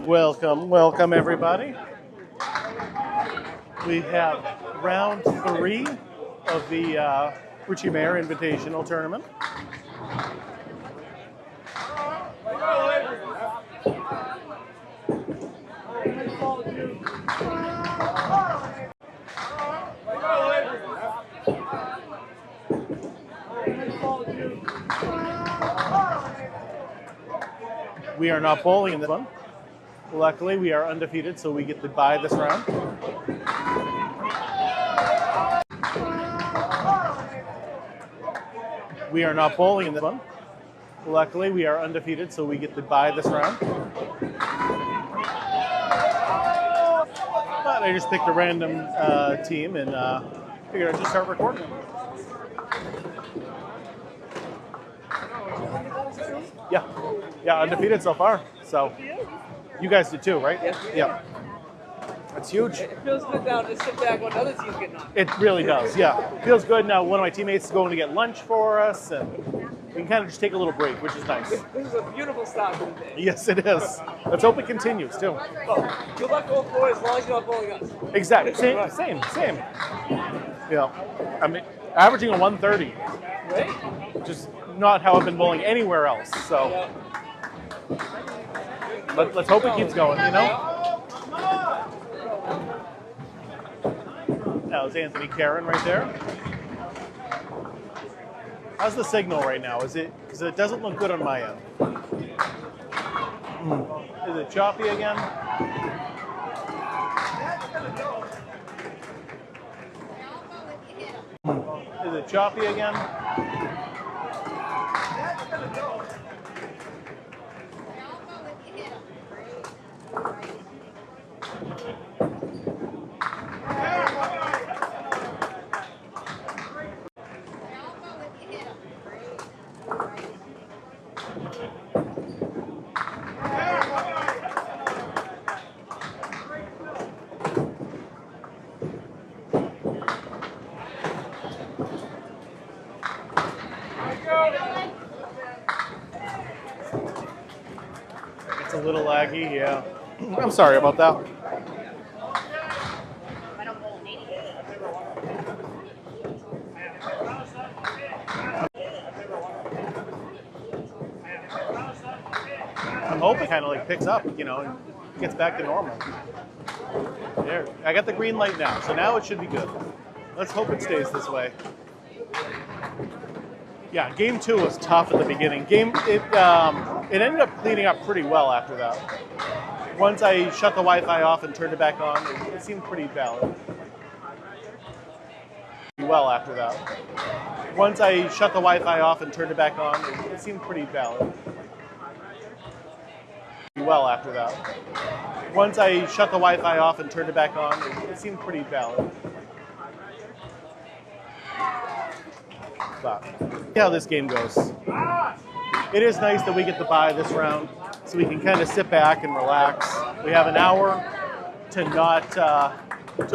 Welcome everybody. We have round 3 of the Richie Mayor Invitational Tournament. We are not bowling in this one. Luckily, we are undefeated, so we get to bye this round. We are not bowling in this one. Luckily, we are undefeated, so we get to bye this round. But I just picked a random team and figured I'd just start recording. Yeah, undefeated so far. So you guys did too, right? Yes. Yeah. That's huge. It feels good now to sit back when other teams get knocked. It really does, yeah. Feels good now. One of my teammates is going to get lunch for us, and we can kind of just take a little break, which is nice. This is a beautiful start to the day. Yes, it is. Let's hope it continues too. Oh, good luck going forward as long as you're not bowling us. Exactly. Same. Yeah. I mean, averaging a 130. Right? Just not how I've been bowling anywhere else. So let's hope it keeps going, you know? That was Anthony Karen right there. How's the signal right now? Is it, because it doesn't look good on my end. Is it choppy again? Is it choppy again? It's a little laggy, yeah. I'm sorry about that. I'm hoping it kind of like picks up, you know, and gets back to normal. There, I got the green light now, so now it should be good. Let's hope it stays this way. Yeah, game 2 was tough at the beginning. It ended up cleaning up pretty well after that. Once I shut the Wi-Fi off and turned it back on, it seemed pretty valid. Well after that. Once I shut the Wi-Fi off and turned it back on, it seemed pretty valid. Well after that. Once I shut the Wi-Fi off and turned it back on, it seemed pretty valid. But see how this game goes. It is nice that we get to bye this round, so we can kind of sit back and relax. We have an hour to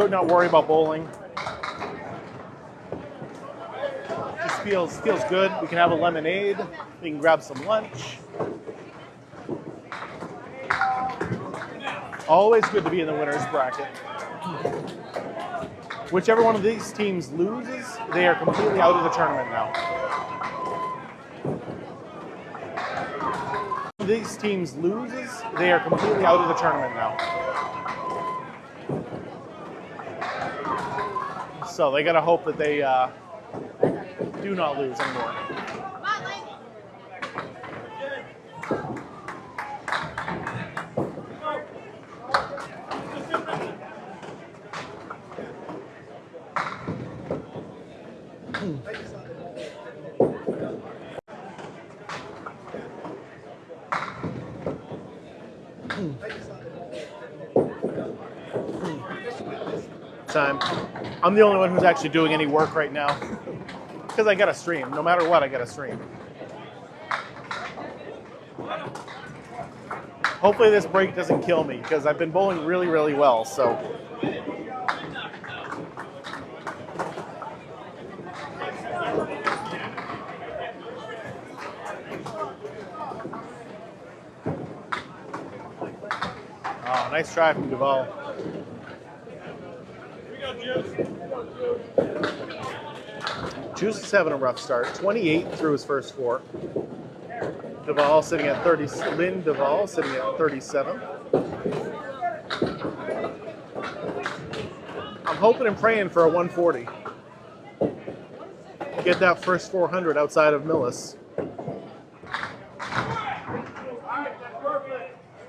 not worry about bowling. Just feels good. We can have a lemonade. We can grab some lunch. Always good to be in the winner's bracket. Whichever one of these teams loses, they are completely out of the tournament now. If these teams loses, they are completely out of the tournament now. So they gotta hope that they do not lose anymore. Time. I'm the only one who's actually doing any work right now because I got to stream. No matter what, I got to stream. Hopefully this break doesn't kill me because I've been bowling really, really well. So. Oh, nice try from Duvall. Juice is having a rough start. 28 through his first 4. Duvall sitting at 30. Lynn Duvall sitting at 37. I'm hoping and praying for a 140. Get that first 400 outside of Millis.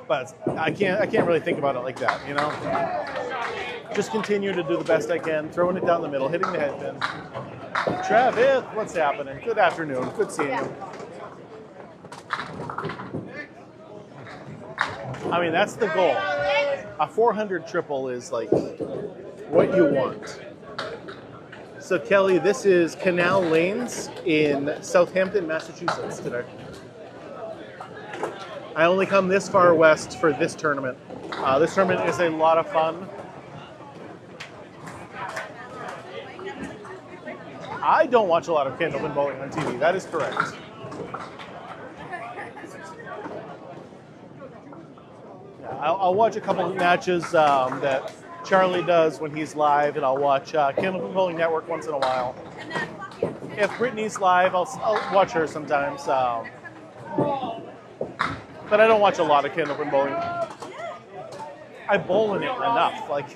But I can't really think about it like that, you know? Just continue to do the best I can, throwing it down the middle, hitting the head pin. Travis, what's happening? Good afternoon. Good seeing you. I mean, that's the goal. A 400 triple is like what you want. So Kelly, this is Canal Lanes in Southampton, Massachusetts today. I only come this far west for this tournament. This tournament is a lot of fun. I don't watch a lot of candlepin bowling on TV. That is correct. Yeah, I'll watch a couple of matches that Charlie does when he's live, and I'll watch Candlepin Bowling Network once in a while. If Brittany's live, I'll watch her sometimes. But I don't watch a lot of candlepin bowling. I bowl in it enough. Like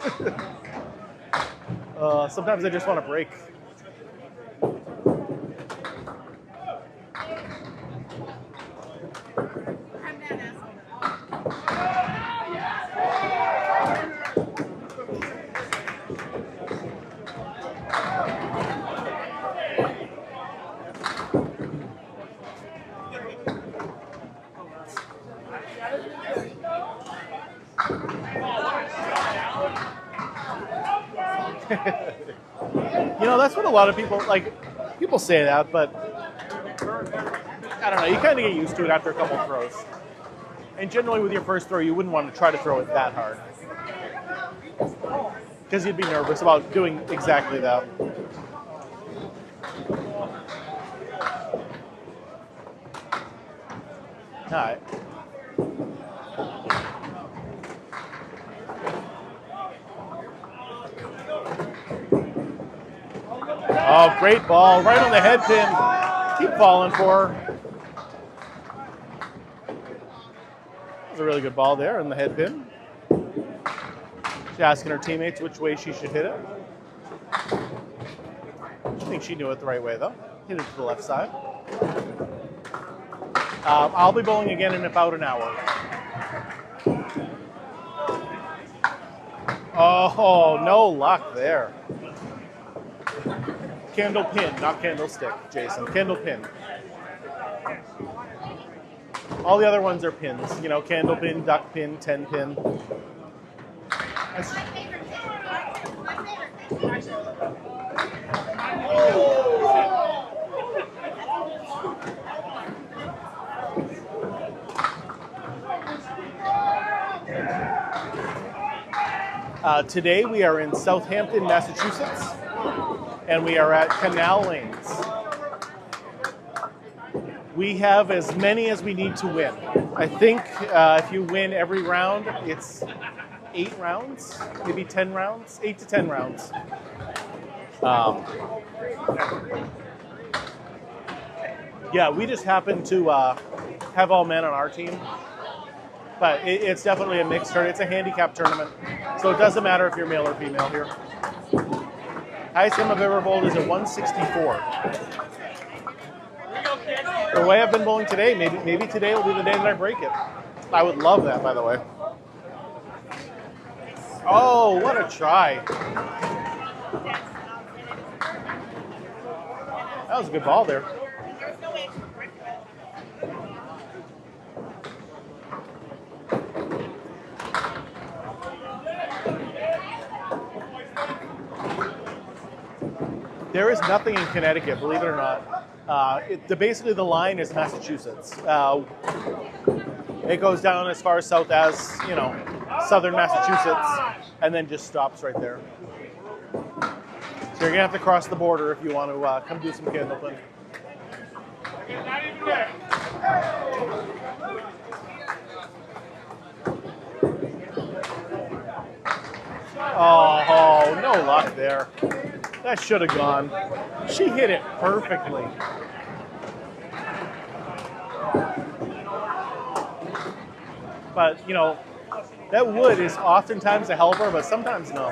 sometimes I just want to break. You know, that's what a lot of people, like, people say that, but I don't know, you kind of get used to it after a couple of throws. And generally with your first throw, you wouldn't want to try to throw it that hard. Because you'd be nervous about doing exactly that. All right. Oh, great ball. Right on the head pin. Keep falling for her. That was a really good ball there on the head pin. She's asking her teammates which way she should hit it. I think she knew it the right way, though. Hit it to the left side. I'll be bowling again in about an hour. Oh, no luck there. Candle pin, not candlestick, Jason. Candle pin. All the other ones are pins. You know, candle pin, duck pin, 10 pin. Today we are in Southampton, Massachusetts, and we are at Canal Lanes. We have as many as we need to win. I think if you win every round, it's 8 rounds, maybe 10 rounds, 8 to 10 rounds. Yeah, we just happen to have all men on our team. But it's definitely a mixed tournament. It's a handicap tournament. So it doesn't matter if you're male or female here. Highest game I've ever bowled is a 164. The way I've been bowling today, maybe today will be the day that I break it. I would love that, by the way. Oh, what a try. That was a good ball there. There is nothing in Connecticut, believe it or not. Basically, the line is Massachusetts. It goes down as far south as, you know, southern Massachusetts, and then just stops right there. So you're gonna have to cross the border if you want to come do some candlepin. Not even there. No luck there. That should have gone. She hit it perfectly. But, you know, that wood is oftentimes a helper, but sometimes no.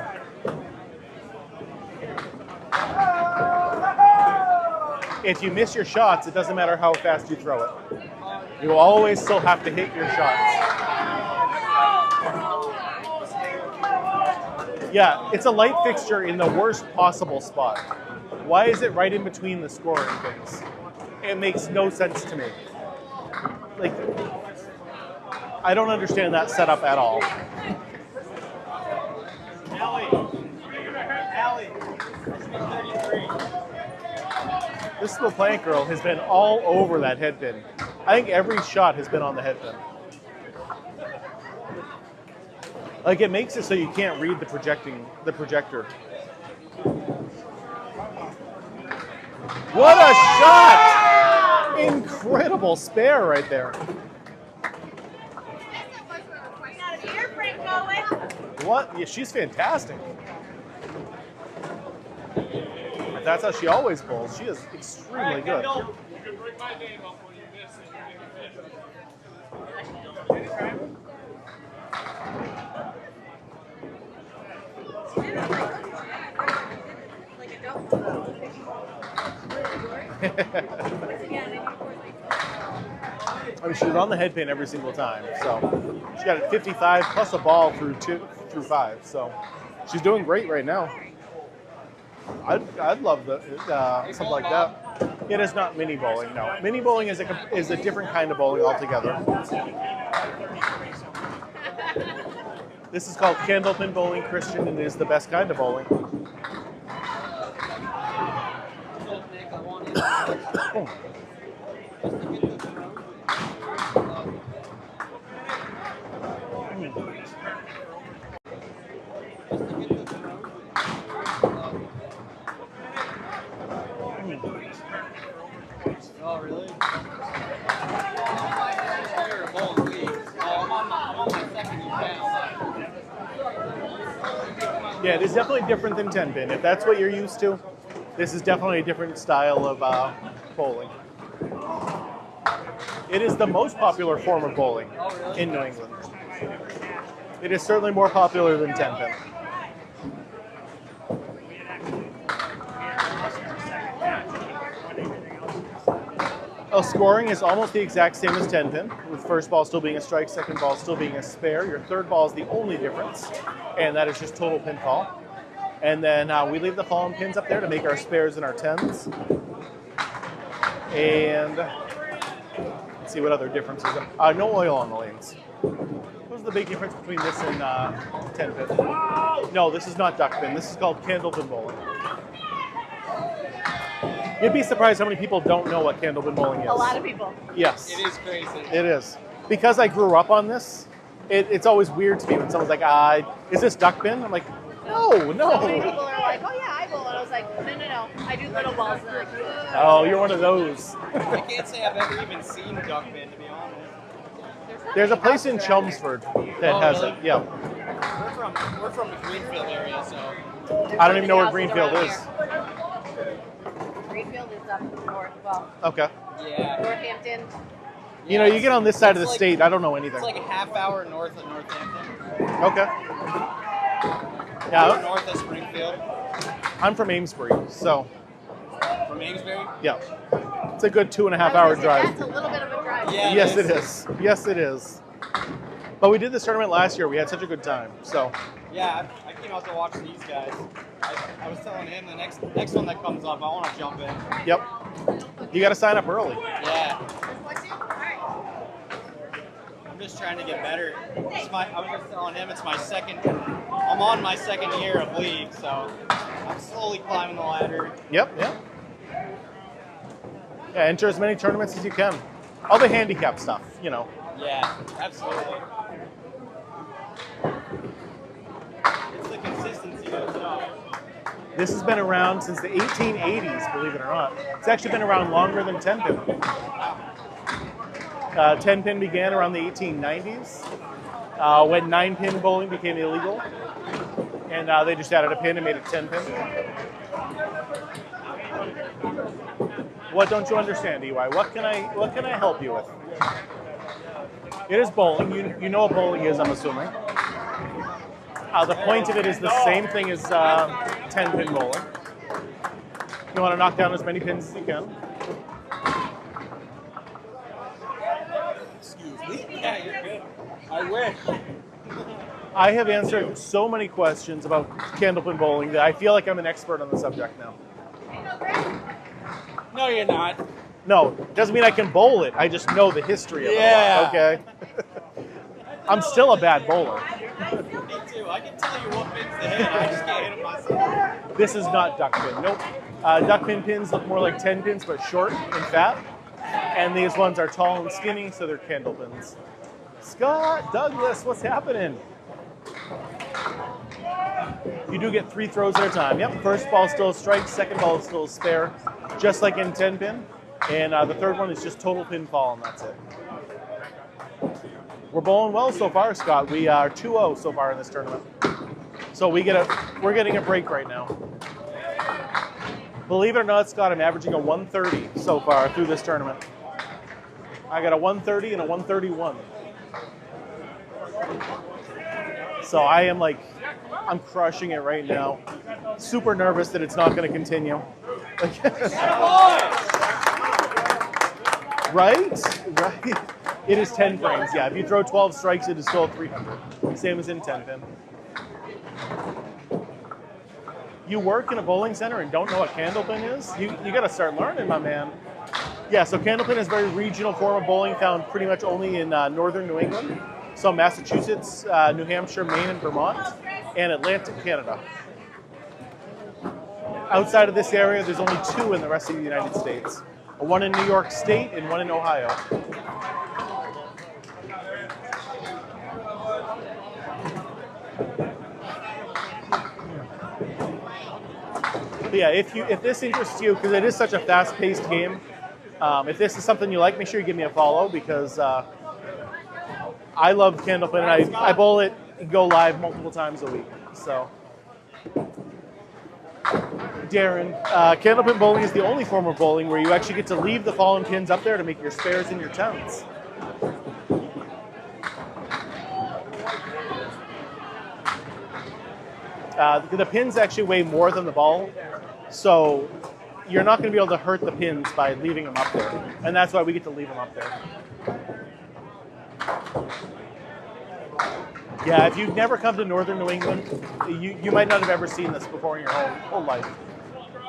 If you miss your shots, it doesn't matter how fast you throw it. You always still have to hit your shots. Yeah, it's a light fixture in the worst possible spot. Why is it right in between the scoring things? It makes no sense to me. Like, I don't understand that setup at all. This LaPlante girl has been all over that head pin. I think every shot has been on the head pin. Like, it makes it so you can't read the projector. What a shot! Incredible spare right there. What? Yeah, she's fantastic. That's how she always bowls. She is extremely good. I mean, she was on the head pin every single time, so she got it 55 plus a ball through 5. So she's doing great right now. I'd love something like that. It is not mini bowling. No, mini bowling is a different kind of bowling altogether. This is called candlepin bowling, Christian, and is the best kind of bowling. Oh, really? Yeah, it is definitely different than 10 pin. If that's what you're used to, this is definitely a different style of bowling. It is the most popular form of bowling in New England. It is certainly more popular than 10 pin. Oh, scoring is almost the exact same as 10 pin, with first ball still being a strike, second ball still being a spare. Your third ball is the only difference, and that is just total pinfall. And then we leave the fallen pins up there to make our spares and our 10s. And let's see what other differences are. No oil on the lanes. What's the big difference between this and 10 pin? No, this is not duck pin. This is called candlepin bowling. You'd be surprised how many people don't know what candlepin bowling is. A lot of people. Yes. It is crazy. It is. Because I grew up on this, it's always weird to me when someone's like, is this duck pin? I'm like, no. So many people are like, oh yeah, I bowl. And I was like, no. I do little balls. And they're like, oh, you're one of those. I can't say I've ever even seen duck pin, to be honest. There's a place in Chelmsford that has really? it. Yeah. We're from the Greenfield area, so. I don't even know where Greenfield is. Greenfield is up north. Well, Okay. Yeah. Northampton. You know, you get on this side of the It's like- state, I don't know anything. It's like a half hour north of Northampton. Okay. We're Yeah, north of Springfield. I'm from Amesbury, so From Amesbury? yeah. It's a good 2.5 hour drive. That's a little bit of a drive. Yeah. Yes, it is. Yes, it is. But we did this tournament last year. We had such a good time. So Yeah, I came out to watch these guys. I was telling him the next one that comes up, I want to jump in. yep. You got to sign up early. Yeah. I'm just trying to get better. I was just telling him I'm on my second year of league, so I'm slowly climbing the ladder. Yep. Yeah, enter as many tournaments as you can. All the handicap stuff, you know. Yeah, absolutely. It's the consistency of stuff. This has been around since the 1880s, believe it or not. It's actually been around longer than 10 pin. 10 pin began around the 1890s when 9 pin bowling became illegal. And they just added a pin and made it 10 pin. What don't you understand, EY? What can I help you with? It is bowling. You know what bowling is, I'm assuming. The point of it is the same thing as 10 pin bowling. You want to knock down as many pins as you can. Excuse me. Yeah, you're good. I wish. I have answered so many questions about candlepin bowling that I feel like I'm an expert on the subject now. No, you're not. No, doesn't mean I can bowl it. I just know the history of it. Okay. I'm still a bad bowler. Me too. I can tell you what pins to hit. I just can't hit them myself. This is not duck pin. Nope. Duck pin pins look more like 10 pins, but short and fat. And these ones are tall and skinny, so they're candle pins. Scott Douglas, what's happening? You do get 3 throws at a time. Yep, first ball still a strike, second ball is still a spare, just like in 10 pin. And the third one is just total pinfall, and that's it. We're bowling well so far, Scott. We are 2-0 so far in this tournament. So we're getting a break right now. Believe it or not, Scott, I'm averaging a 130 so far through this tournament. I got a 130 and a 131. So I am I'm crushing it right now. Super nervous that it's not going to continue. Right? It is 10 frames, yeah. If you throw 12 strikes, it is still 300. Same as in 10 pin. You work in a bowling center and don't know what candlepin is? You got to start learning, my man. Yeah, so candlepin is a very regional form of bowling found pretty much only in northern New England. So Massachusetts, New Hampshire, Maine, and Vermont, and Atlantic Canada. Outside of this area, there's only 2 in the rest of the United States. One in New York State and one in Ohio. But yeah, if this interests you, because it is such a fast-paced game, if this is something you like, make sure you give me a follow, because I love candlepin, and I bowl it and go live multiple times a week. So, Darren, candlepin bowling is the only form of bowling where you actually get to leave the fallen pins up there to make your spares and your tens. The pins actually weigh more than the ball, so you're not going to be able to hurt the pins by leaving them up there, and that's why we get to leave them up there. Yeah, if you've never come to northern New England, you might not have ever seen this before in your whole life.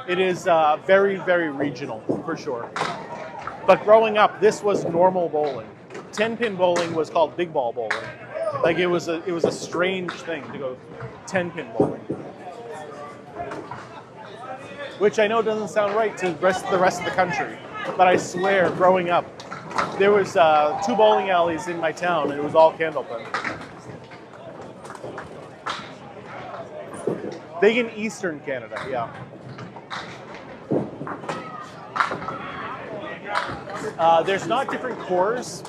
It is very, very regional, for sure. But growing up, this was normal bowling. 10-pin bowling was called big ball bowling. Like it was a strange thing to go 10-pin bowling. Which I know doesn't sound right to the rest of the country, but I swear, growing up, there was 2 bowling alleys in my town, and it was all candlepin. Big in Eastern Canada, yeah. There's not different cores,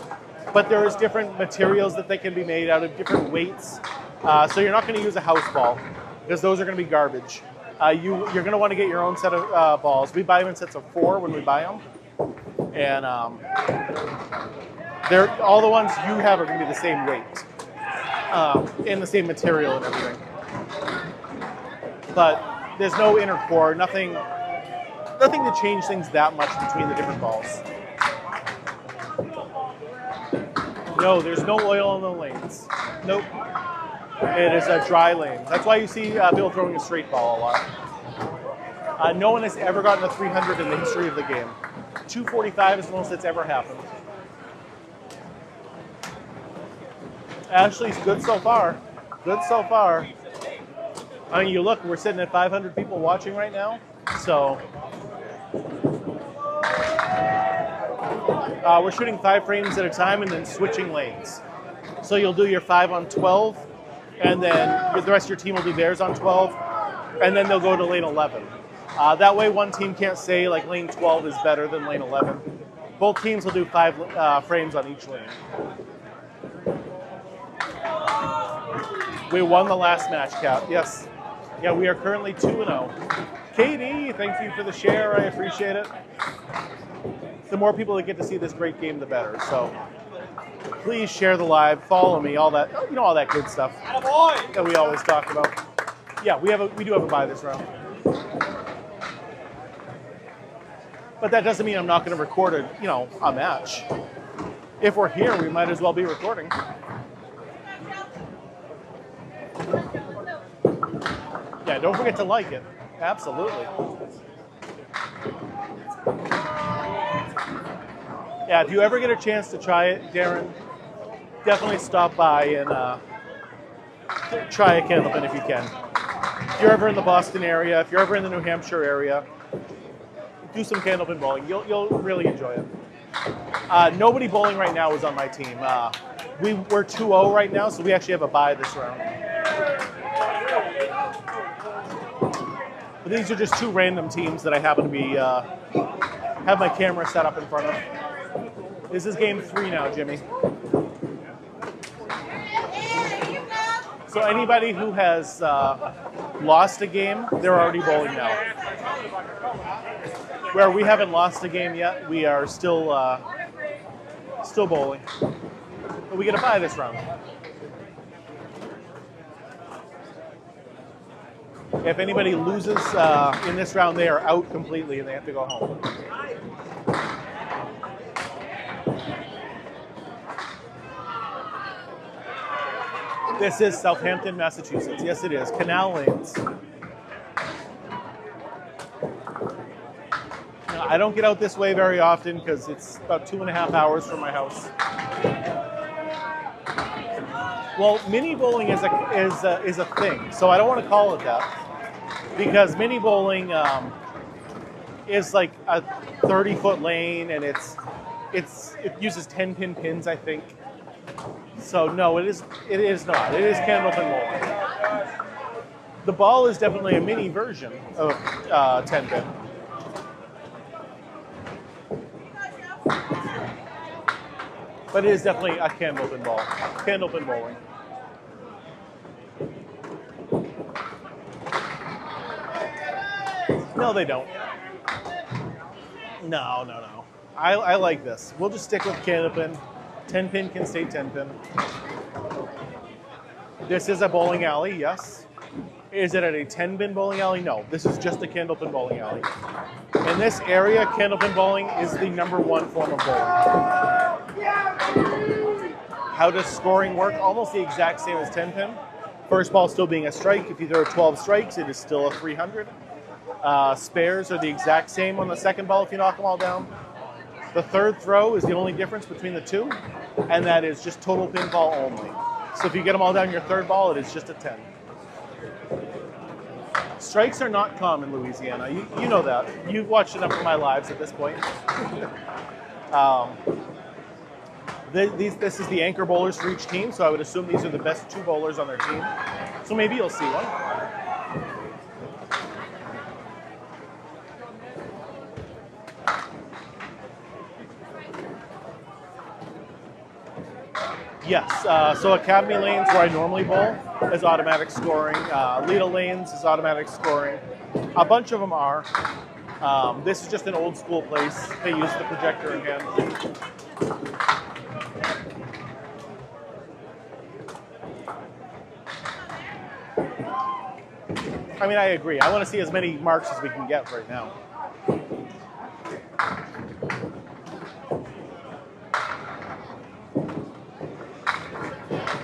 but there is different materials that they can be made out of, different weights. So you're not going to use a house ball, because those are going to be garbage. You're going to want to get your own set of balls. We buy them in sets of 4 when we buy them. And all the ones you have are going to be the same weight and the same material and everything. But there's no inner core, nothing to change things that much between the different balls. No, there's no oil on the lanes. Nope. It is a dry lane. That's why you see people throwing a straight ball a lot. No one has ever gotten a 300 in the history of the game. 245 is the most that's ever happened. Ashley's good so far. Good so far. I mean, you look, we're sitting at 500 people watching right now. So we're shooting 5 frames at a time and then switching lanes. So you'll do your 5 on 12, and then the rest of your team will do theirs on 12, and then they'll go to lane 11. That way one team can't say like lane 12 is better than lane 11. Both teams will do 5 frames on each lane. We won the last match, Cap. Yes. Yeah, we are currently 2-0. Katie, thank you for the share. I appreciate it. The more people that get to see this great game, the better. So please share the live, follow me, all that, all that good stuff that we always talk about. Yeah, we do have a bye this round. But that doesn't mean I'm not going to record a match. If we're here, we might as well be recording. Yeah, don't forget to like it. Absolutely. Yeah, if you ever get a chance to try it, Darren, definitely stop by and try a candlepin if you can. If you're ever in the Boston area, if you're ever in the New Hampshire area, do some candlepin bowling. You'll really enjoy it. Nobody bowling right now is on my team. We're 2-0 right now, so we actually have a bye this round. But these are just two random teams that I happen to be have my camera set up in front of. This is game 3 now, Jimmy. So anybody who has lost a game, they're already bowling now. Where we haven't lost a game yet, we are still bowling. But we get a bye this round. If anybody loses in this round, they are out completely and they have to go home. This is Southampton, Massachusetts. Yes, it is. Canal lanes. Now, I don't get out this way very often because it's about 2.5 hours from my house. Well, mini bowling is a thing, so I don't want to call it that because mini bowling is like a 30-foot lane and it uses 10-pin pins, I think. So no, it is not. It is candlepin bowling. The ball is definitely a mini version of 10-pin. But it is definitely a candlepin bowling. No, they don't. No. I like this. We'll just stick with candlepin. 10-pin can stay 10-pin. This is a bowling alley, yes. Is it at a 10-pin bowling alley? No, this is just a candlepin bowling alley. In this area, candlepin bowling is the #1 form of bowling. How does scoring work? Almost the exact same as 10-pin. First ball still being a strike. If you throw 12 strikes, it is still a 300. Spares are the exact same on the second ball if you knock them all down. The third throw is the only difference between the two, and that is just total pinfall only. So if you get them all down your third ball, it is just a 10. Strikes are not common in Louisiana. You know that. You've watched enough of my lives at this point. This is the anchor bowlers for each team, so I would assume these are the best 2 bowlers on their team. So maybe you'll see one. Yes, so Academy lanes where I normally bowl is automatic scoring. Lita lanes is automatic scoring. A bunch of them are. This is just an old school place. They use the projector in hand. I mean, I agree. I want to see as many marks as we can get right now.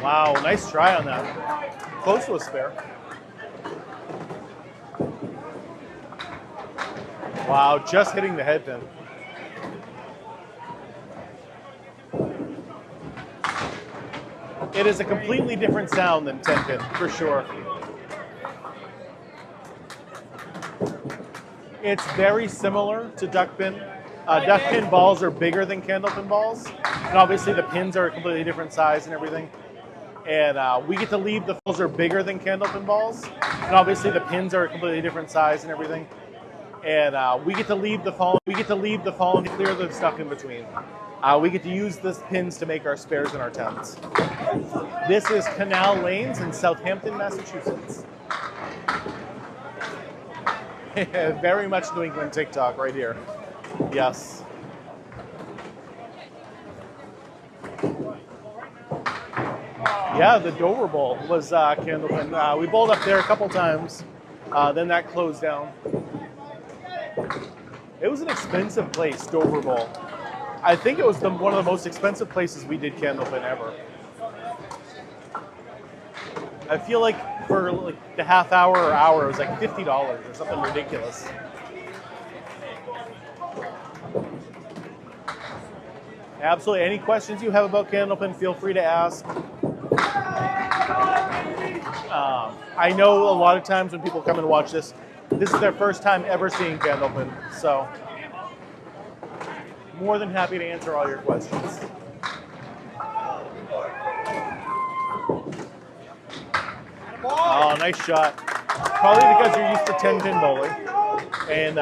Wow, nice try on that. Close to a spare. Wow, just hitting the head pin. It is a completely different sound than 10-pin, for sure. It's very similar to duckpin. Duckpin balls are bigger than candlepin balls. And obviously the pins are a completely different size and everything. And we get to leave the balls are bigger than candlepin balls. And obviously the pins are a completely different size and everything. And we get to leave the fallen to clear the stuff in between. We get to use these pins to make our spares and our 10s. This is Canal Lanes in Southampton, Massachusetts. Very much New England TikTok right here. Yes. Yeah, the Dover Bowl was Candlepin. We bowled up there a couple times. Then that closed down. It was an expensive place, Dover Bowl. I think it was one of the most expensive places we did Candlepin ever. I feel like for like the half hour or hour, it was like $50 or something ridiculous. Absolutely. Any questions you have about Candlepin, feel free to ask. I know a lot of times when people come and watch this is their first time ever seeing Candlepin, so more than happy to answer all your questions. Oh, nice shot. Probably because you're used to 10-pin bowling. And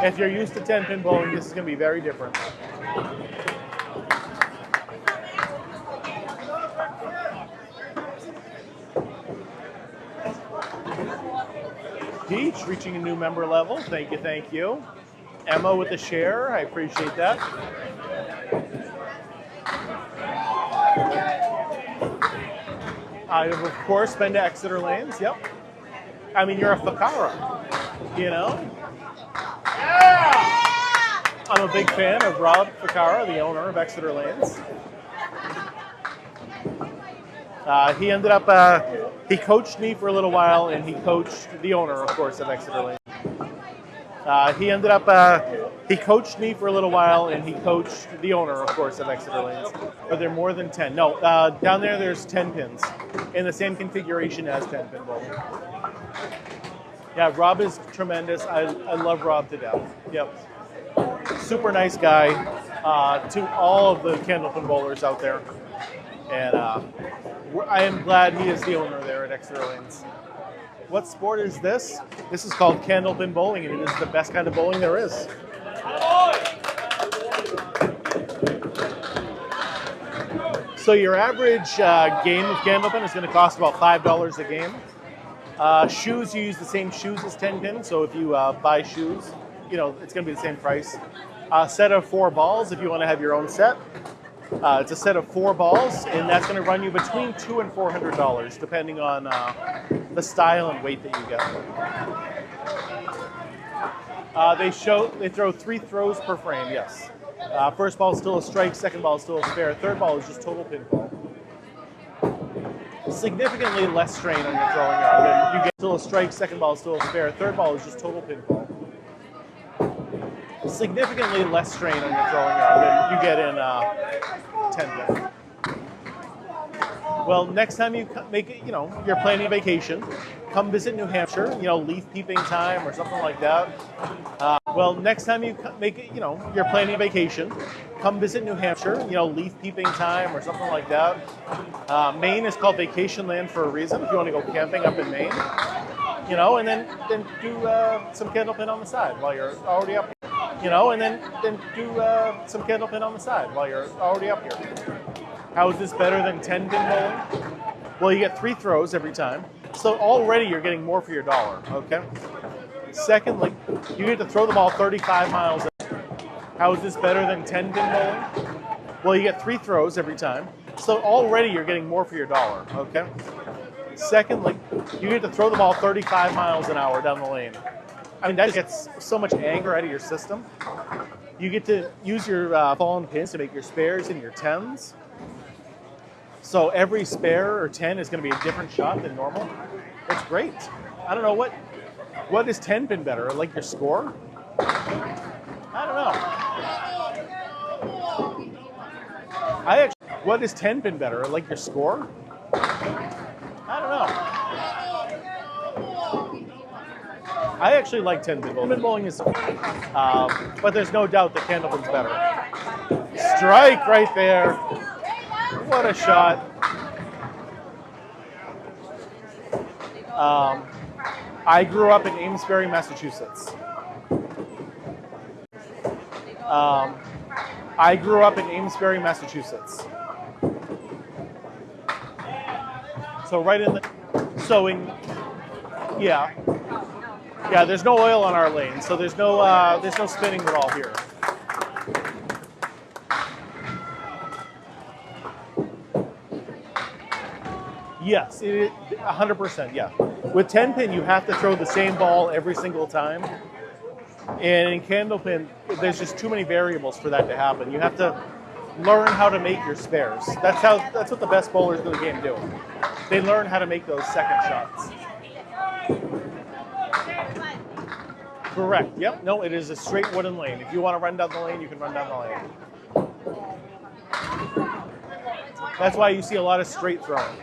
if you're used to 10-pin bowling, this is going to be very different. Peach reaching a new member level. Thank you, thank you. Emma with the share. I appreciate that. I have, of course, been to Exeter Lanes. Yep. I mean, you're a Fakara, you know? Yeah! I'm a big fan of Rob Fakara, the owner of Exeter Lanes. He ended up, he coached me for a little while, and he coached the owner, of course, of Exeter Lanes. He coached me for a little while, and he coached the owner, of course, of Exeter Lanes. Are there more than 10? No, down there there's 10 pins in the same configuration as 10-pin bowling. Yeah, Rob is tremendous. I love Rob to death. Yep. Super nice guy to all of the Candlepin bowlers out there. And I am glad he is the owner there at Exeter Lanes. What sport is this? This is called Candlepin bowling, and it is the best kind of bowling there is. So your average game of Candlepin is going to cost about $5 a game. Shoes, you use the same shoes as 10-pin, so if you buy shoes, you know, it's going to be the same price. Set of 4 balls if you want to have your own set. It's a set of 4 balls, and that's going to run you between $200 and $400, depending on the style and weight that you get. They throw 3 throws per frame. Yes. First ball is still a strike. Second ball is still a spare. Third ball is just total pinball. Significantly less strain on your throwing arm. You get still a strike. Second ball is still a spare. Third ball is just total pinball. Significantly less strain on your throwing arm than you get in 10-pin. Well, next time you you're planning a vacation, come visit New Hampshire, leaf peeping time or something like that. Next time you're planning a vacation, come visit New Hampshire, leaf peeping time or something like that. Maine is called vacation land for a reason. If you want to go camping up in Maine, and then do some Candlepin on the side while you're already up here. And then do some Candlepin on the side while you're already up here. How is this better than 10-pin bowling? Well, you get 3 throws every time. So already you're getting more for your dollar, okay? Secondly, you get to throw the ball 35 miles. How is this better than 10-pin bowling? Well, you get 3 throws every time. So already you're getting more for your dollar, okay? Secondly, you get to throw the ball 35 miles an hour down the lane. I mean, that gets so much anger out of your system. You get to use your fallen pins to make your spares and your 10s. So every spare or 10 is going to be a different shot than normal. It's great. I don't know, what is 10-pin better? Like your score? I don't know. What is 10-pin better? Like your score? I don't know. I actually like 10-pin bowling. 10-pin bowling is, but there's no doubt that Candlepin's better. Strike right there. What a shot. I grew up in Amesbury, Massachusetts. So Yeah, there's no oil on our lane, so there's no spinning at all here. Yes, 100%. Yeah, with 10 pin, you have to throw the same ball every single time, and in candlepin, there's just too many variables for that to happen. You have to learn how to make your spares. That's what the best bowlers in the game do. They learn how to make those second shots. Correct. Yep. No, it is a straight wooden lane. If you want to run down the lane, you can run down the lane. That's why you see a lot of straight throwing.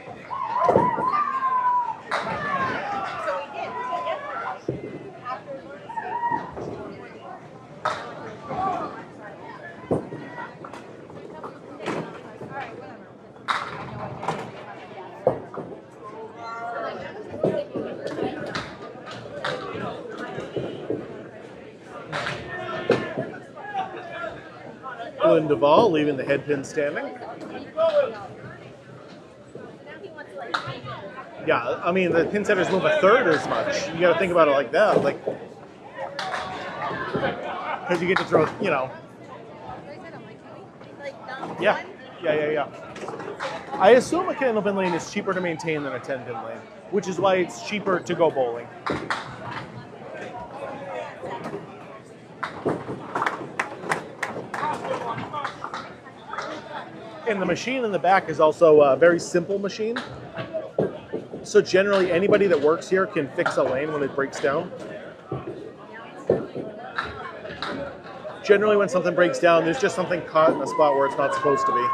Lynn Duvall leaving the head pin standing. Yeah, I mean, the pin setters move a third as much. You got to think about it like that. Like, because you get to throw, you know. Yeah. I assume a candlepin lane is cheaper to maintain than a 10-pin lane, which is why it's cheaper to go bowling. And the machine in the back is also a very simple machine. So generally anybody that works here can fix a lane when it breaks down. Generally when something breaks down, there's just something caught in a spot where it's not supposed to be.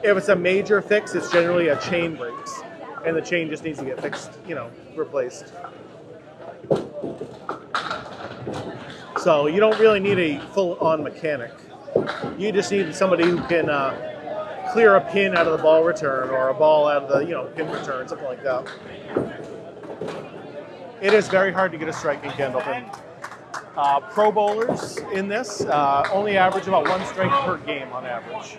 If it's a major fix, it's generally a chain breaks. And the chain just needs to get fixed, you know, replaced. So you don't really need a full-on mechanic. You just need somebody who can clear a pin out of the ball return or a ball out of the, you know, pin return, something like that. It is very hard to get a strike in candlepin. Pro bowlers in this only average about 1 strike per game on average.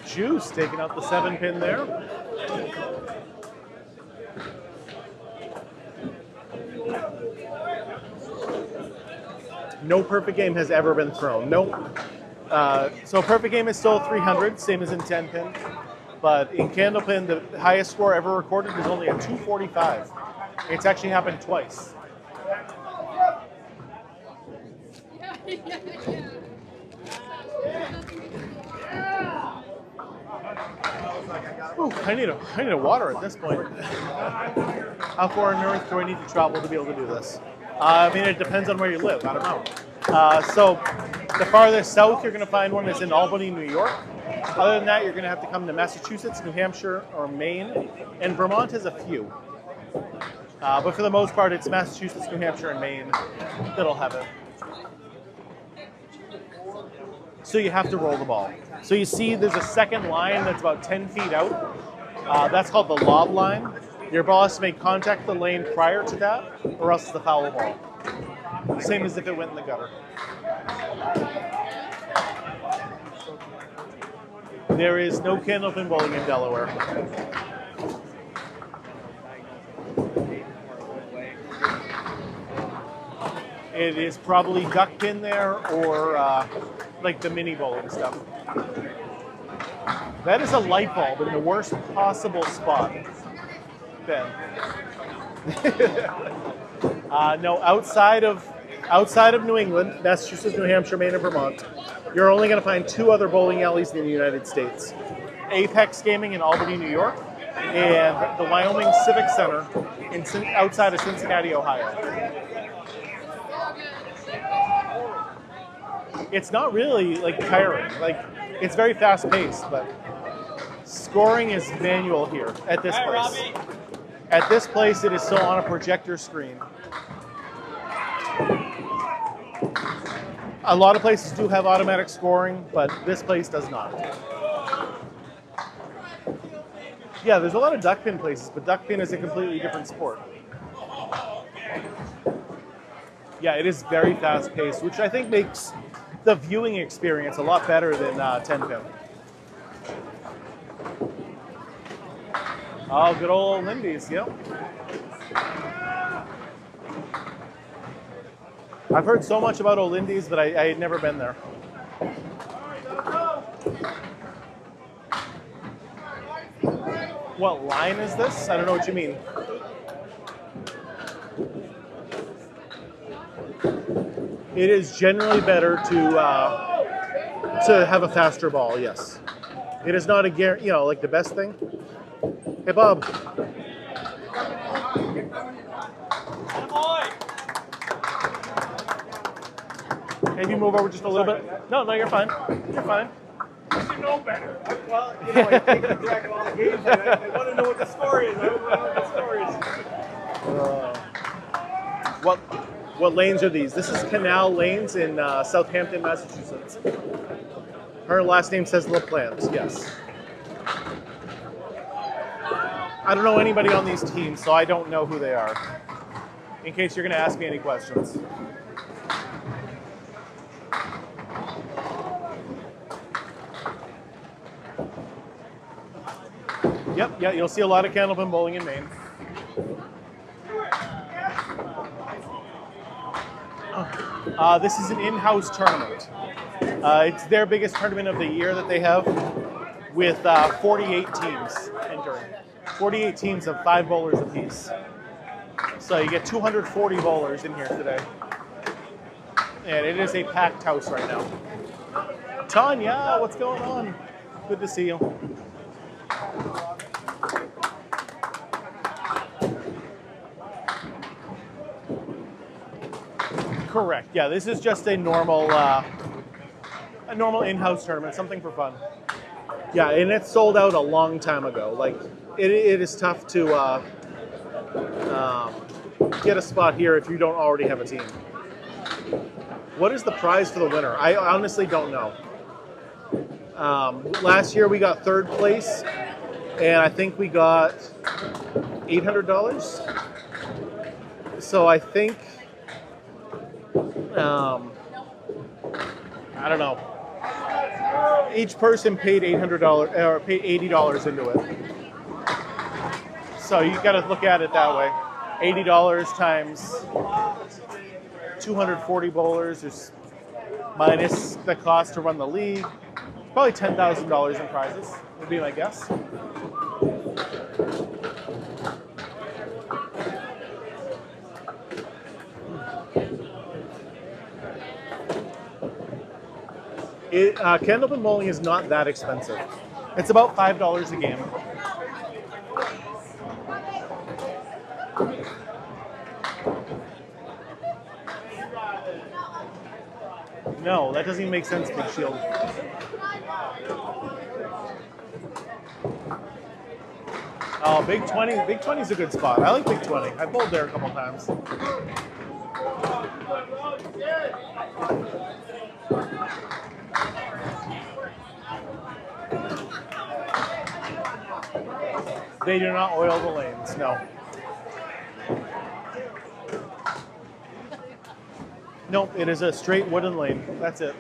Juice taking out the 7-pin there. No perfect game has ever been thrown. Nope. So perfect game is still 300, same as in 10-pin. But in candlepin, the highest score ever recorded is only a 245. It's actually happened twice. Ooh, I need a water at this point. How far north do I need to travel to be able to do this? I mean, it depends on where you live. I don't know. So the farthest south you're going to find one is in Albany, New York. Other than that, you're going to have to come to Massachusetts, New Hampshire, or Maine. And Vermont has a few. But for the most part, it's Massachusetts, New Hampshire, and Maine that'll have it. So you have to roll the ball. So you see there's a second line that's about 10 feet out. That's called the lob line. Your ball has to make contact with the lane prior to that, or else it's the foul ball. Same as if it went in the gutter. There is no candlepin bowling in Delaware. It is probably duck pin there, or like the mini bowling stuff. That is a light bulb in the worst possible spot, Ben. No, outside of New England, Massachusetts, New Hampshire, Maine, and Vermont, you're only going to find 2 other bowling alleys in the United States. Apex Gaming in Albany, New York, and the Wyoming Civic Center outside of Cincinnati, Ohio. It's not really like tiring. Like, it's very fast paced, but scoring is manual here at this place. Robby. At this place, it is still on a projector screen. A lot of places do have automatic scoring, but this place does not. Yeah, there's a lot of duck pin places, but duck pin is a completely different sport. Yeah, it is very fast paced, which I think makes the viewing experience a lot better than 10 pin. Oh, good old Lindy's, yep. I've heard so much about Lindy's, but I had never been there. What line is this? I don't know what you mean. It is generally better to have a faster ball, yes. It is not a guarantee, like the best thing. Hey, Bob. Maybe move over just a little bit. No, you're fine. You're fine. You should know better. Well, I take the track of all the games. I want to know what the score is. I want to know what the score is. What lanes are these? This is Canal lanes in Southampton, Massachusetts. Her last name says LaPlante, yes. I don't know anybody on these teams, so I don't know who they are. In case you're going to ask me any questions. Yep, yeah, you'll see a lot of candlepin bowling in Maine. This is an in-house tournament. It's their biggest tournament of the year that they have, with 48 teams entering. 48 teams of 5 bowlers apiece. So you get 240 bowlers in here today. And it is a packed house right now. Tanya, what's going on? Good to see you. Correct. Yeah, this is just a normal in-house tournament, something for fun. Yeah, and it sold out a long time ago. Like, it is tough to get a spot here if you don't already have a team. What is the prize for the winner? I honestly don't know. Last year we got 3rd place, and I think we got $800. So I think, I don't know. Each person paid $800 or paid $80 into it. So you got to look at it that way. $80 times 240 bowlers is minus the cost to run the league. Probably $10,000 in prizes would be my guess. Candlepin bowling is not that expensive. It's about $5 a game. No, that doesn't even make sense, Big Shield. Oh, Big 20. Big 20 is a good spot. I like Big 20. I've bowled there a couple times. They do not oil the lanes, no. Nope, it is a straight wooden lane. That's it.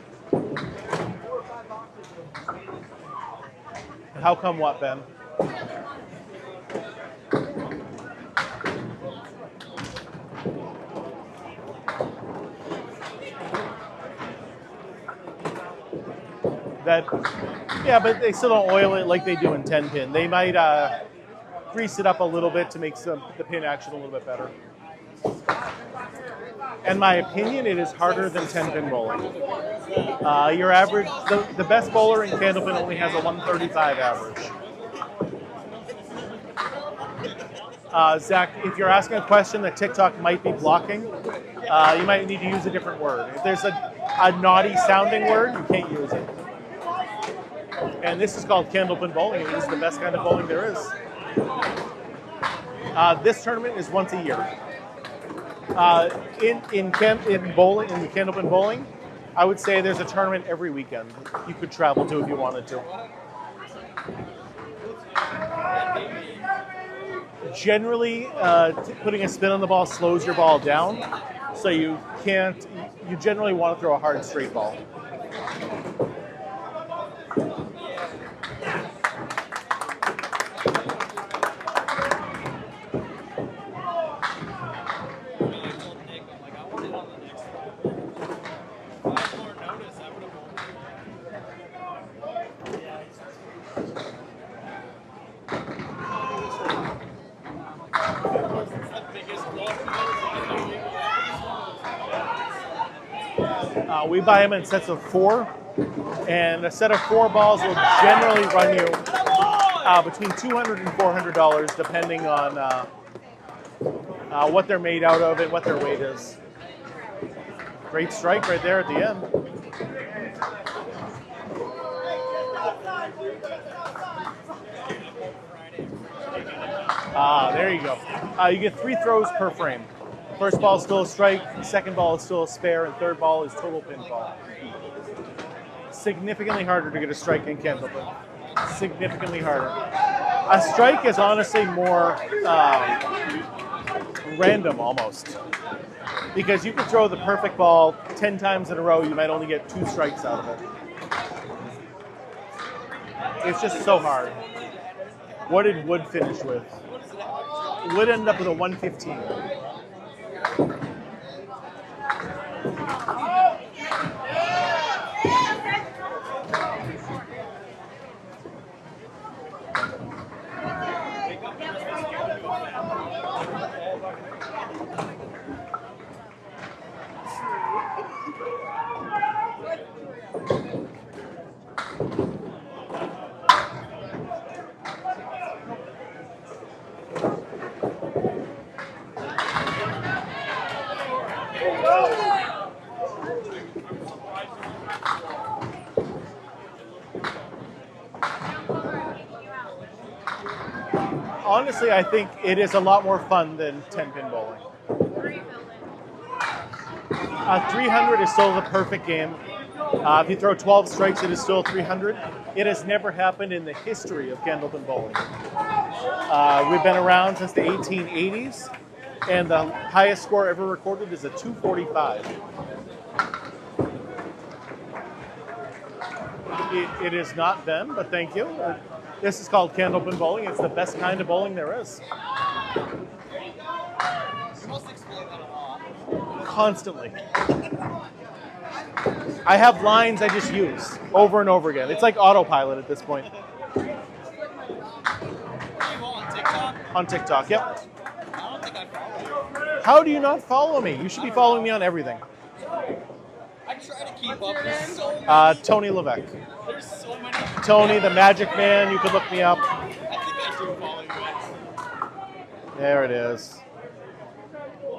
How come what, Ben? Yeah, but they still don't oil it like they do in 10 pin. They might grease it up a little bit to make the pin action a little bit better. In my opinion, it is harder than 10 pin bowling. Your average, the best bowler in candlepin only has a 135 average. Zach, if you're asking a question that TikTok might be blocking, you might need to use a different word. If there's a naughty sounding word, you can't use it. And this is called candlepin bowling. It is the best kind of bowling there is. This tournament is once a year. In the candlepin bowling, I would say there's a tournament every weekend you could travel to if you wanted to. Generally, putting a spin on the ball slows your ball down, so you can't. You generally want to throw a hard straight ball. We buy them in sets of 4, and a set of 4 balls will generally run you between $200 and $400, depending on what they're made out of and what their weight is. Great strike right there at the end. There you go. You get 3 throws per frame. First ball is still a strike, second ball is still a spare, and third ball is total pinfall. Significantly harder to get a strike in Candlepin. Significantly harder. A strike is honestly more random almost. Because you can throw the perfect ball 10 times in a row, you might only get 2 strikes out of it. It's just so hard. What did Wood finish with? Wood ended up with a 115. Honestly, I think it is a lot more fun than 10-pin bowling. 300 is still the perfect game. If you throw 12 strikes, it is still 300. It has never happened in the history of Candlepin bowling. We've been around since the 1880s, and the highest score ever recorded is a 245. It is not them, but thank you. This is called Candlepin bowling. It's the best kind of bowling there is. You must explain that a lot. Constantly. I have lines I just use over and over again. It's like autopilot at this point. Are you on TikTok? On TikTok, yep. I don't think I follow you. How do you not follow me? You should be following me on everything. I try to keep up. There's so many. Tony Levesque. There's so many. Tony, the Magic Man, you could look me up. I think I do follow you guys. There it is.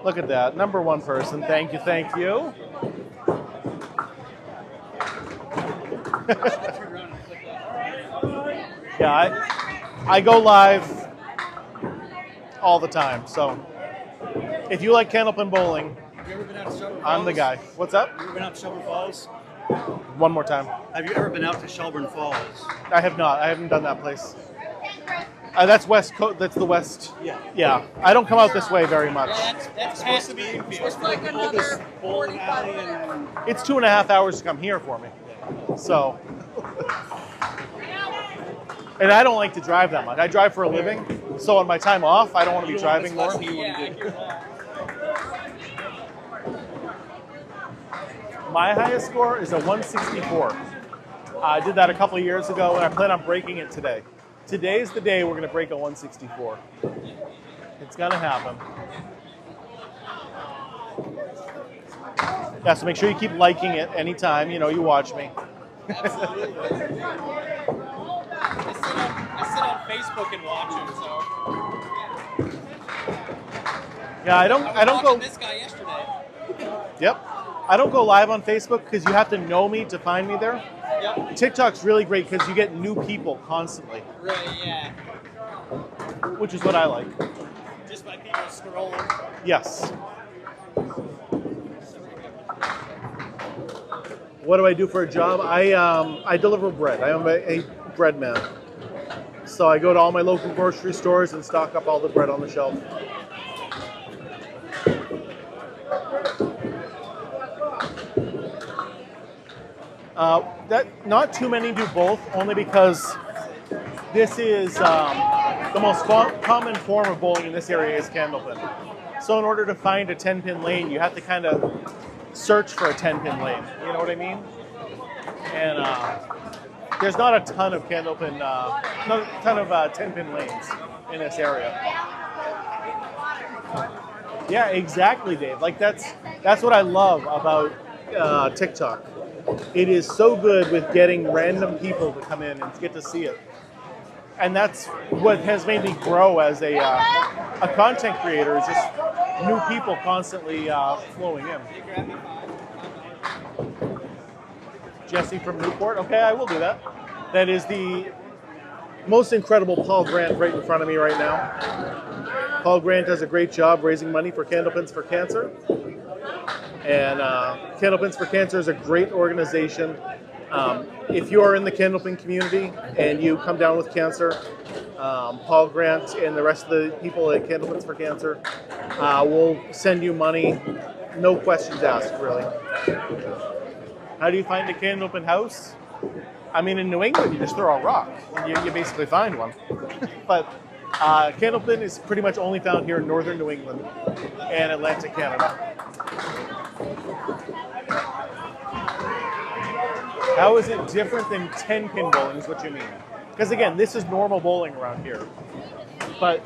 Look at that. Number 1 person. Thank you, thank you. Yeah, I go live all the time. So if you like Candlepin bowling, Have you ever been out to Shelburne I'm the Falls? guy. What's up? Have you ever been out to Shelburne Falls? One more time. Have you ever been out to Shelburne Falls? I have not. I haven't done that place. That's West Coast. That's the West. Yeah. Yeah. I don't come out this way very much. That's supposed to be. It's like another bowling alley and It's 2.5 hours to come here for me. So. And I don't like to drive that much. I drive for a living. So on my time off, I don't want to be driving more. Yeah, I hear that. My highest score is a 164. I did that a couple of years ago, and I plan on breaking it today. Today's the day we're going to break a 164. It's going to happen. Yeah, so make sure you keep liking it anytime, you watch me. Absolutely. I sit on Facebook and watch him, so. Yeah, I don't go. Watching this guy yesterday. Yep. I don't go live on Facebook because you have to know me to find me there. Yep. TikTok's really great because you get new people constantly, Right, yeah. which is what I like. Just by people scrolling. Yes. What do I do for a job? I deliver bread. I am a bread man. So I go to all my local grocery stores and stock up all the bread on the shelf. That not too many do both, only because this is the most common form of bowling in this area is candlepin. So in order to find a 10-pin lane, you have to kind of search for a 10-pin lane. You know what I mean? And there's not a ton of candlepin, not a ton of 10-pin lanes in this area. Yeah, exactly, Dave. Like that's what I love about TikTok. It is so good with getting random people to come in and get to see it. And that's what has made me grow as a content creator, is just new people constantly flowing in. Jesse from Newport. Okay, I will do that. That is the most incredible Paul Grant right in front of me right now. Paul Grant does a great job raising money for Candlepins for Cancer. And Candlepins for Cancer is a great organization. If you are in the candlepin community and you come down with cancer, Paul Grant and the rest of the people at Candlepins for Cancer will send you money, no questions asked, really. How do you find a candlepin house? I mean, in New England, you just throw a rock and you basically find one. But candlepin is pretty much only found here in northern New England and Atlantic Canada. How is it different than 10-pin bowling is what you mean? Because again, this is normal bowling around here. But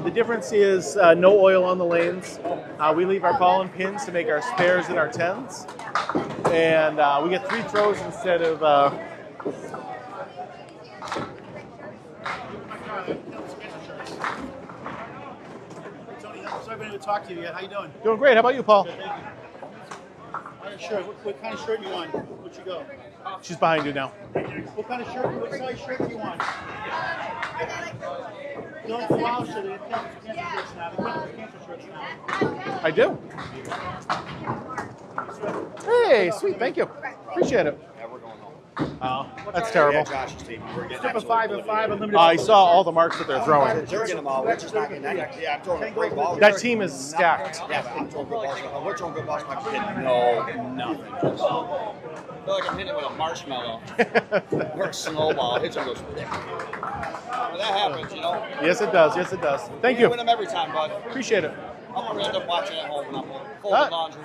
the difference is no oil on the lanes. We leave our ball and pins to make our spares and our tens. And we get 3 throws instead of... Tony, sorry I didn't talk to you yet. How you doing? Doing great. How about you, Paul? Good, thank you. Shirt. What kind of shirt you want? What you go? She's behind you now. What kind of shirt? What size shirt do you want? You want the wild shirt? They have cancer shirts now. They have cancer shirts now. I do. Hey, sweet. Thank you. Appreciate it. Yeah, we're going home. Oh, that's terrible. Josh's team. We're getting Step of 5 and 5 unlimited. I saw all the marks that they're throwing. They're getting them all. We're just not getting that. Yeah, I'm throwing a great ball. That team is stacked. Yeah, I'm throwing good balls. We're throwing good balls. My kid, no, nothing. I feel like I'm hitting it with a marshmallow. Or a snowball. It just goes thick. Well, that happens, you know. Yes, it does. Yes, it does. Thank You you. win them every time, bud. Appreciate it. I'm gonna end up watching at home when I'm folding laundry.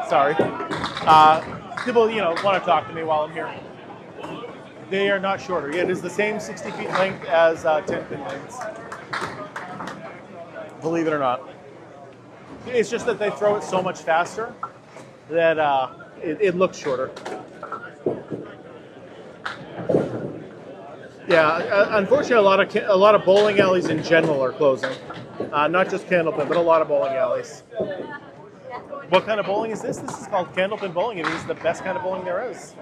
Sorry. People, want to talk to me while I'm here. They are not shorter. Yeah, it is the same 60 feet length as 10-pin lanes. Believe it or not. It's just that they throw it so much faster that it looks shorter. Yeah, unfortunately, a lot of bowling alleys in general are closing. Not just Candlepin, but a lot of bowling alleys. What kind of bowling is this? This is called Candlepin bowling. It is the best kind of bowling there is.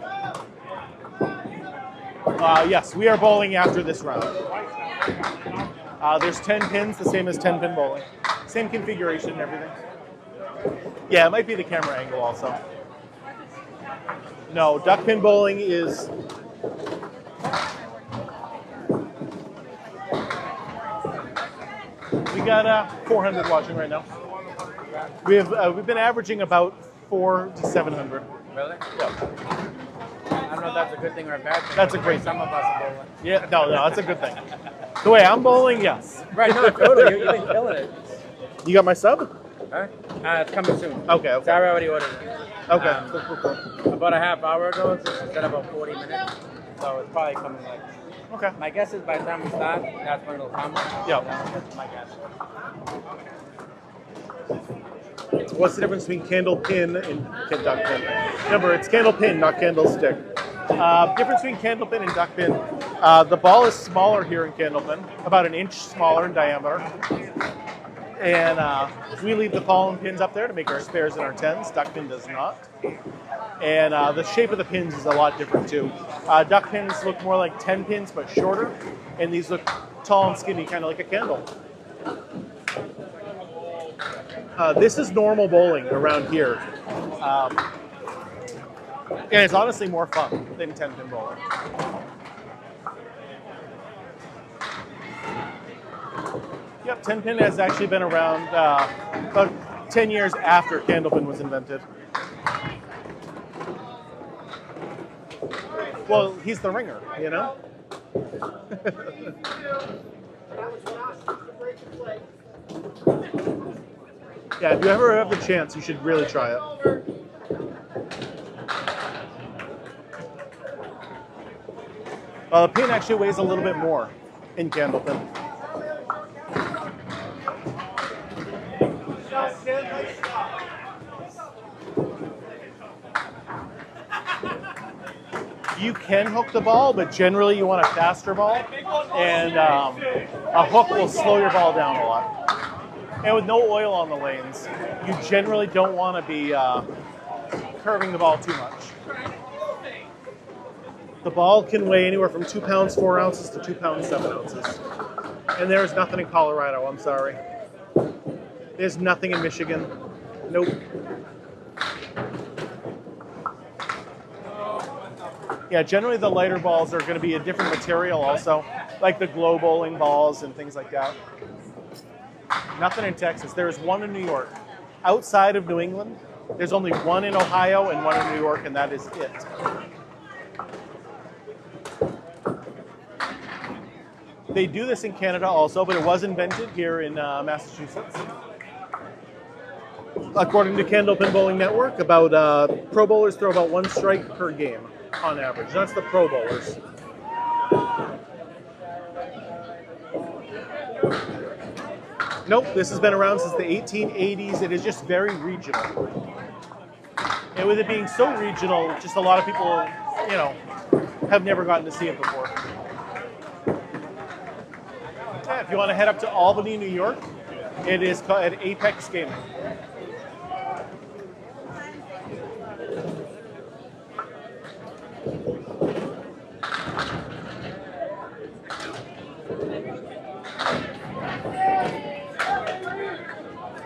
Yes, we are bowling after this round. There's 10 pins, the same as 10-pin bowling. Same configuration and everything. Yeah, it might be the camera angle also. No, duck pin bowling is... We got 400 watching right now. We've been averaging about 400 to 700. Really? Yeah. I don't know if that's a good thing or a bad thing. That's a great Some thing. of us are bowling. Yeah, no, that's a good thing. The way I'm bowling, yes. Right, no, totally. You've been killing it. You got my sub? Huh? It's coming soon. Okay, So I okay. already ordered it. Okay, cool. About a half hour ago, it's been about 40 minutes. So it's probably coming like... Okay. My guess is by the time we start, that's when it'll come. Yeah. That's my guess. What's the difference between candle pin and duck pin? Remember, it's candle pin, not candlestick. Difference between candle pin and duck pin. The ball is smaller here in candle pin, about an inch smaller in diameter. And we leave the fallen pins up there to make our spares and our tens. Duck pin does not. And the shape of the pins is a lot different too. Duck pins look more like 10 pins but shorter, and these look tall and skinny, kind of like a candle. This is normal bowling around here. And it's honestly more fun than 10-pin bowling. Yep, 10-pin has actually been around about 10 years after candlepin was invented. Well, he's the ringer, you know? Yeah, if you ever have the chance, you should really try it. The pin actually weighs a little bit more in candlepin. You can hook the ball, but generally you want a faster ball, and a hook will slow your ball down a lot. And with no oil on the lanes, you generally don't want to be curving the ball too much. The ball can weigh anywhere from 2 pounds 4 ounces to 2 pounds 7 ounces. And there's nothing in Colorado, I'm sorry. There's nothing in Michigan. Nope. Yeah, generally the lighter balls are going to be a different material also, like the glow bowling balls and things like that. Nothing in Texas. There is one in New York. Outside of New England, there's only one in Ohio and one in New York, and that is it. They do this in Canada also, but it was invented here in Massachusetts. According to Candlepin Bowling Network, about pro bowlers throw about 1 strike per game on average. That's the pro bowlers. Nope, this has been around since the 1880s. It is just very regional. And with it being so regional, just a lot of people, you know, have never gotten to see it before. Yeah, if you want to head up to Albany, New York, it is called at Apex Gaming.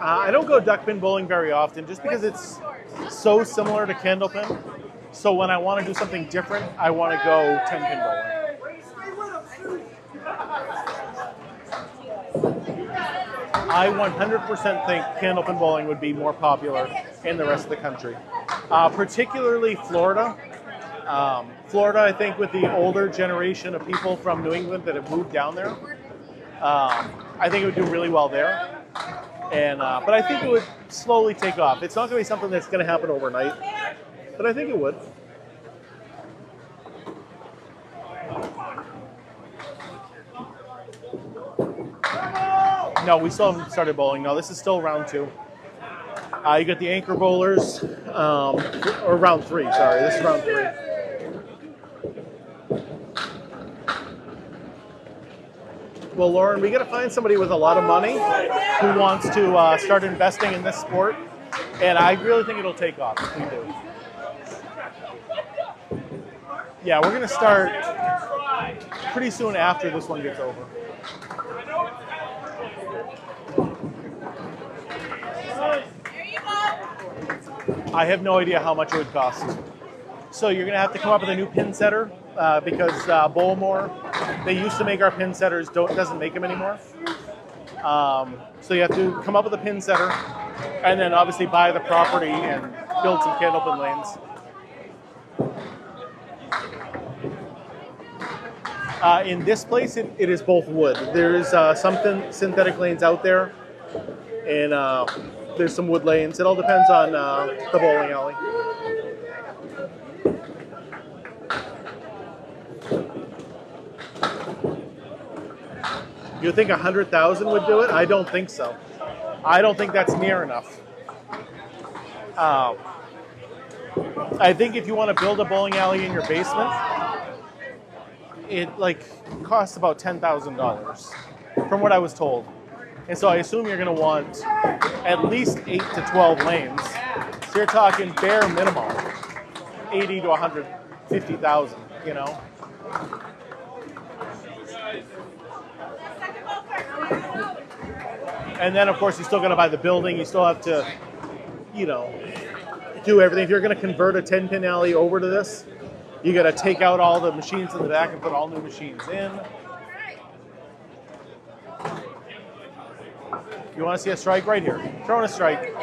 I don't go duckpin bowling very often just because it's so similar to candlepin. So when I want to do something different, I want to go 10-pin bowling. I 100% think candlepin bowling would be more popular in the rest of the country, particularly Florida. Florida, I think, with the older generation of people from New England that have moved down there, I think it would do really well there. And but I think it would slowly take off. It's not going to be something that's going to happen overnight, but I think it would. No, we still haven't started bowling. No, this is still round 2. You got the anchor bowlers, or round 3, sorry. This is round 3. Well, Lauren, we got to find somebody with a lot of money who wants to start investing in this sport, and I really think it'll take off if we do. Yeah, we're going to start pretty soon after this one gets over. I have no idea how much it would cost. So you're going to have to come up with a new pin setter because Bowlmore, they used to make our pin setters, doesn't make them anymore. So you have to come up with a pin setter and then obviously buy the property and build some candlepin lanes. In this place, it is both wood. There's some synthetic lanes out there, and there's some wood lanes. It all depends on the bowling alley. You think 100,000 would do it? I don't think so. I don't think that's near enough. I think if you want to build a bowling alley in your basement, it costs about $10,000, from what I was told. And so I assume you're going to want at least 8 to 12 lanes. So you're talking bare minimum 80 to 150,000. You know. And then, of course, you still got to buy the building. You still have to, do everything. If you're going to convert a 10-pin alley over to this, you got to take out all the machines in the back and put all new machines in. You want to see a strike right here? Throwing a strike.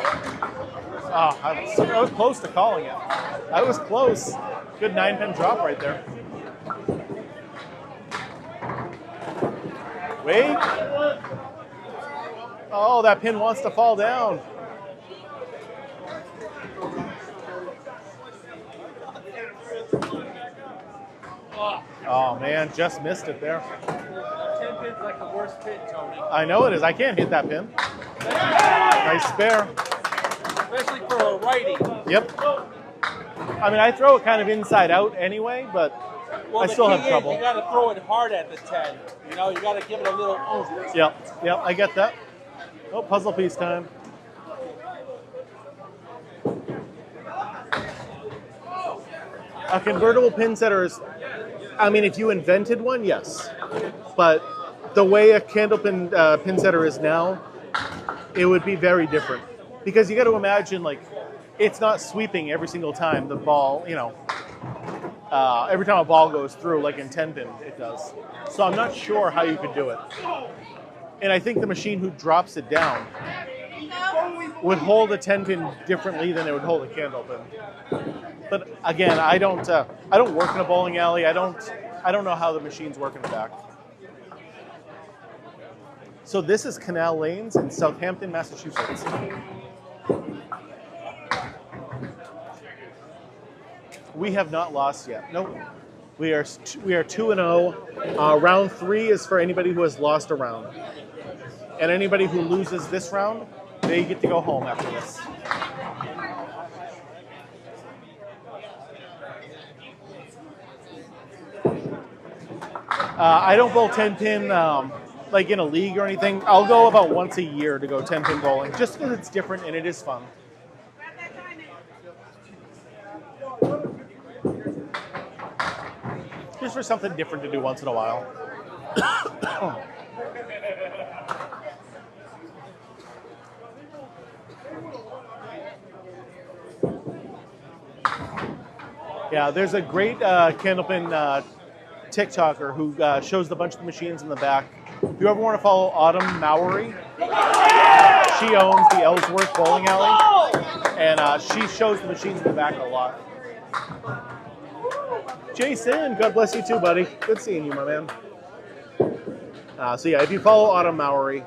Oh, I was close to calling it. I was close. Good 9-pin drop right there. Wait. Oh, that pin wants to fall down. Oh man, just missed it there. 10 pin's like the worst pin, Tony. I know it is. I can't hit that pin. Nice spare. Especially for a righty. Yep. I mean, I throw it kind of inside out anyway, but I still have trouble. You got to throw it hard at the 10. You know, you got to give it a little oomph. Yep, I get that. Oh, puzzle piece time. A convertible pin setter is, I mean, if you invented one, yes. But the way a candlepin pin setter is now, it would be very different. Because you got to imagine, like, it's not sweeping every single time the ball, you know, every time a ball goes through, like in 10-pin, it does. So I'm not sure how you could do it. And I think the machine who drops it down would hold a 10-pin differently than it would hold a candlepin. But again, I don't work in a bowling alley. I don't know how the machines work in the back. So this is Canal Lanes in Southampton, Massachusetts. We have not lost yet. Nope. We are 2-0. Round 3 is for anybody who has lost a round. And anybody who loses this round, they get to go home after this. I don't bowl 10-pin like in a league or anything. I'll go about once a year to go 10-pin bowling, just because it's different and it is fun. Just for something different to do once in a while. Yeah, there's a great candlepin TikToker who shows a bunch of the machines in the back. If you ever want to follow Autumn Mowery, she owns the Ellsworth Bowling Alley, and she shows the machines in the back a lot. Jason, God bless you too, buddy. Good seeing you, my man. So yeah, if you follow Autumn Mowery,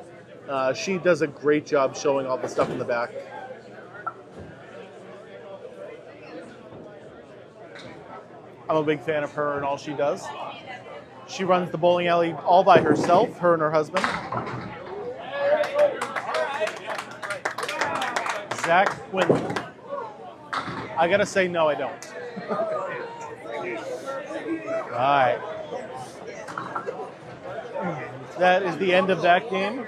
she does a great job showing all the stuff in the back. I'm a big fan of her and all she does. She runs the bowling alley all by herself, her and her husband. Zach Quinlan. I gotta say, no, I don't. All right. That is the end of that game.